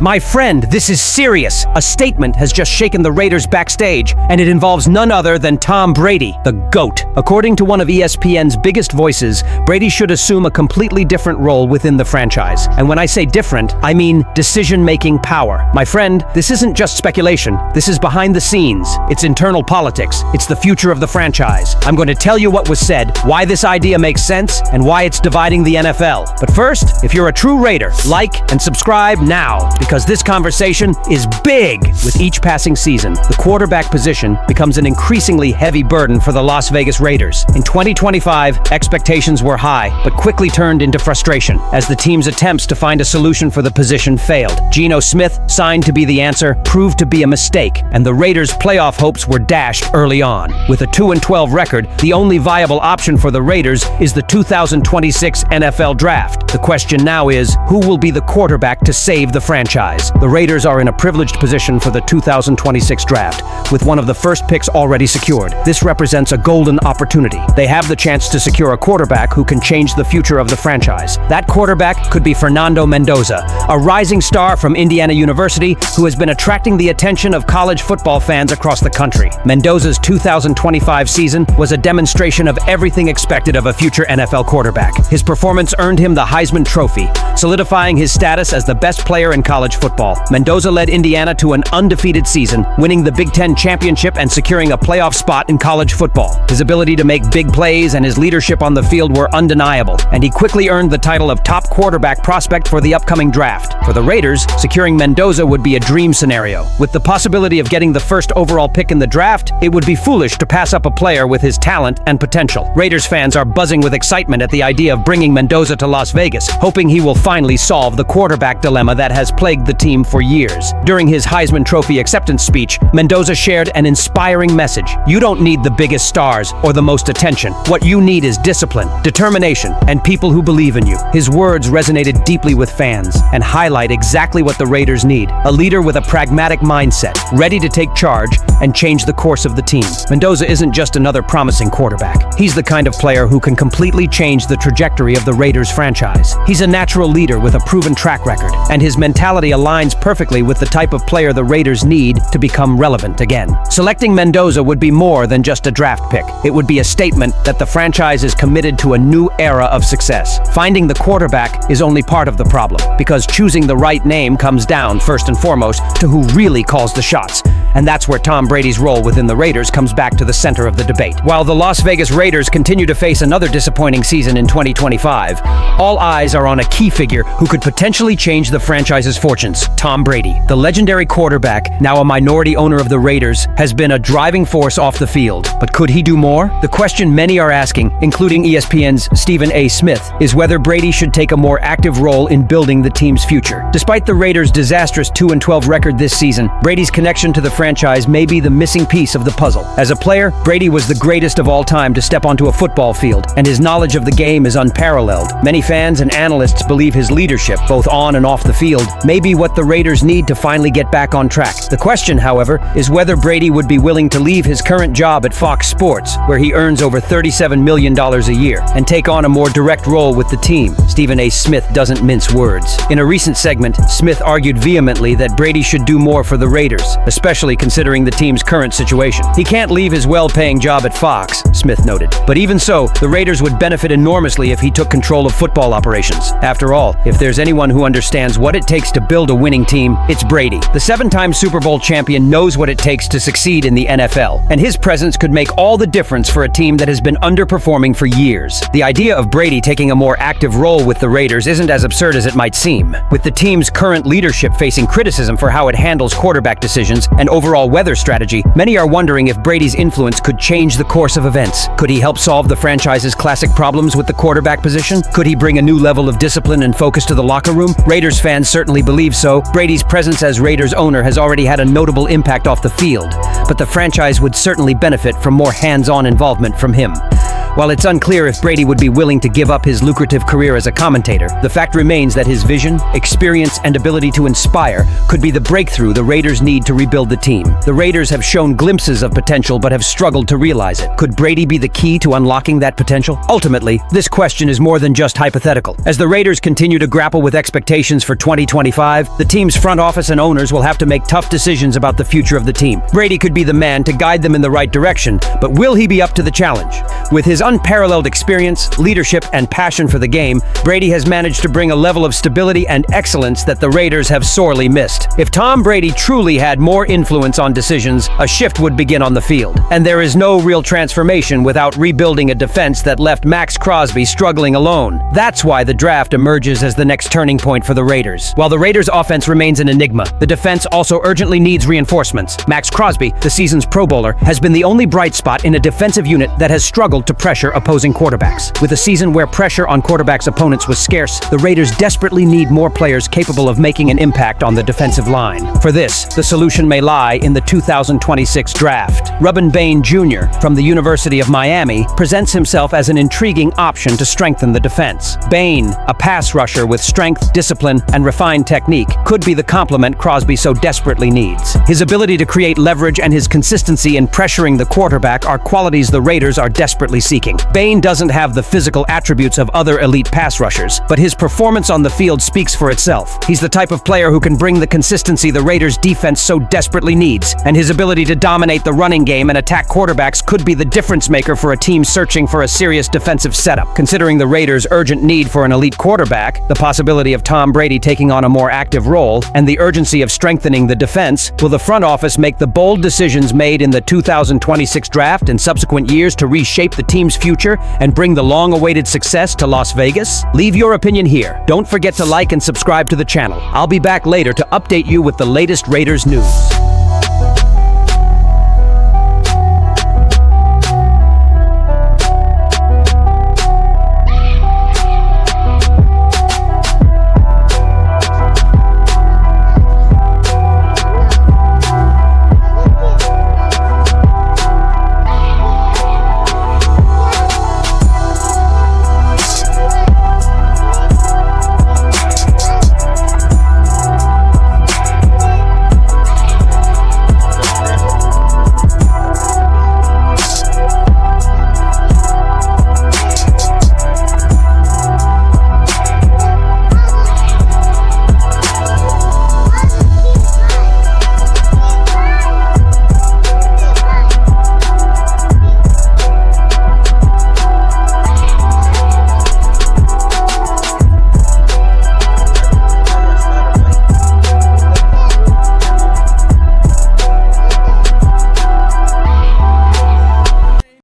My friend, this is serious. A statement has just shaken the Raiders backstage, and it involves none other than Tom Brady, the GOAT. According to one of ESPN's biggest voices, Brady should assume a completely different role within the franchise. And when I say different, I mean decision-making power. My friend, this isn't just speculation. This is behind the scenes. It's internal politics. It's the future of the franchise. I'm going to tell you what was said, why this idea makes sense, and why it's dividing the NFL. But first, if you're a true Raider, like and subscribe now, because this conversation is big. With each passing season, the quarterback position becomes an increasingly heavy burden for the Las Vegas Raiders. In 2025, expectations were high, but quickly turned into frustration as the team's attempts to find a solution for the position failed. Geno Smith, signed to be the answer, proved to be a mistake, and the Raiders' playoff hopes were dashed early on. With a 2-12 record, the only viable option for the Raiders is the 2026 NFL Draft. The question now is, who will be the quarterback to save the franchise? The Raiders are in a privileged position for the 2026 draft, with one of the first picks already secured. This represents a golden opportunity. They have the chance to secure a quarterback who can change the future of the franchise. That quarterback could be Fernando Mendoza, a rising star from Indiana University who has been attracting the attention of college football fans across the country. Mendoza's 2025 season was a demonstration of everything expected of a future NFL quarterback. His performance earned him the Heisman Trophy, solidifying his status as the best player in college football. Mendoza led Indiana to an undefeated season, winning the Big Ten championship and securing a playoff spot in college football. His ability to make big plays and his leadership on the field were undeniable, and he quickly earned the title of top quarterback prospect for the upcoming draft. For the Raiders, securing Mendoza would be a dream scenario. With the possibility of getting the first overall pick in the draft, it would be foolish to pass up a player with his talent and potential. Raiders fans are buzzing with excitement at the idea of bringing Mendoza to Las Vegas, hoping he will finally solve the quarterback dilemma that has plagued the team for years. During his Heisman Trophy acceptance speech, Mendoza shared an inspiring message. You don't need the biggest stars or the most attention. What you need is discipline, determination, and people who believe in you. His words resonated deeply with fans and highlight exactly what the Raiders need: a leader with a pragmatic mindset, ready to take charge and change the course of the team. Mendoza isn't just another promising quarterback. He's the kind of player who can completely change the trajectory of the Raiders franchise. He's a natural leader with a proven track record, and his mentality aligns perfectly with the type of player the Raiders need to become relevant again. Selecting Mendoza would be more than just a draft pick. It would be a statement that the franchise is committed to a new era of success. Finding the quarterback is only part of the problem, because choosing the right name comes down, first and foremost, to who really calls the shots. And that's where Tom Brady's role within the Raiders comes back to the center of the debate. While the Las Vegas Raiders continue to face another disappointing season in 2025, all eyes are on a key figure who could potentially change the franchise's fortunes: Tom Brady. The legendary quarterback, now a minority owner of the Raiders, has been a driving force off the field. But could he do more? The question many are asking, including ESPN's Stephen A. Smith, is whether Brady should take a more active role in building the team's future. Despite the Raiders' disastrous 2-12 record this season, Brady's connection to the franchise may be the missing piece of the puzzle. As a player, Brady was the greatest of all time to step onto a football field, and his knowledge of the game is unparalleled. Many fans and analysts believe his leadership, both on and off the field, may be what the Raiders need to finally get back on track. The question, however, is whether Brady would be willing to leave his current job at Fox Sports, where he earns over $37 million a year, and take on a more direct role with the team. Stephen A. Smith doesn't mince words. In a recent segment, Smith argued vehemently that Brady should do more for the Raiders, especially considering the team's current situation. He can't leave his well-paying job at Fox, Smith noted. But even so, the Raiders would benefit enormously if he took control of football operations. After all, if there's anyone who understands what it takes to build a winning team, it's Brady. The 7-time Super Bowl champion knows what it takes to succeed in the NFL, and his presence could make all the difference for a team that has been underperforming for years. The idea of Brady taking a more active role with the Raiders isn't as absurd as it might seem. With the team's current leadership facing criticism for how it handles quarterback decisions and overall weather strategy, many are wondering if Brady's influence could change the course of events. Could he help solve the franchise's classic problems with the quarterback position? Could he bring a new level of discipline and focus to the locker room? Raiders fans certainly believe so. Brady's presence as Raiders owner has already had a notable impact off the field, but the franchise would certainly benefit from more hands-on involvement from him. While it's unclear if Brady would be willing to give up his lucrative career as a commentator, the fact remains that his vision, experience, and ability to inspire could be the breakthrough the Raiders need to rebuild the team. The Raiders have shown glimpses of potential but have struggled to realize it. Could Brady be the key to unlocking that potential? Ultimately, this question is more than just hypothetical. As the Raiders continue to grapple with expectations for 2025, the team's front office and owners will have to make tough decisions about the future of the team. Brady could be the man to guide them in the right direction, but will he be up to the challenge? With his unparalleled experience, leadership, and passion for the game, Brady has managed to bring a level of stability and excellence that the Raiders have sorely missed. If Tom Brady truly had more influence on decisions, a shift would begin on the field. And there is no real transformation without rebuilding a defense that left Max Crosby struggling alone. That's why the draft emerges as the next turning point for the Raiders. While the Raiders' offense remains an enigma, the defense also urgently needs reinforcements. Max Crosby, the season's Pro Bowler, has been the only bright spot in a defensive unit that has struggled to pressure opposing quarterbacks. With a season where pressure on quarterbacks' opponents was scarce, the Raiders desperately need more players capable of making an impact on the defensive line. For this, the solution may lie in the 2026 draft. Ruben Bain Jr. from the University of Miami presents himself as an intriguing option to strengthen the defense. Bain, a pass rusher with strength, discipline, and refined technique, could be the complement Crosby so desperately needs. His ability to create leverage and his consistency in pressuring the quarterback are qualities the Raiders are desperately seeking. Bain doesn't have the physical attributes of other elite pass rushers, but his performance on the field speaks for itself. He's the type of player who can bring the consistency the Raiders' defense so desperately needs, and his ability to dominate the running game and attack quarterbacks could be the difference maker for a team searching for a serious defensive setup. Considering the Raiders' urgent need for an elite quarterback, the possibility of Tom Brady taking on a more active role, and the urgency of strengthening the defense, will the front office make the bold decisions made in the 2026 draft and subsequent years to reshape the team's future and bring the long-awaited success to Las Vegas? Leave your opinion here. Don't forget to like and subscribe to the channel. I'll be back later to update you with the latest Raiders news.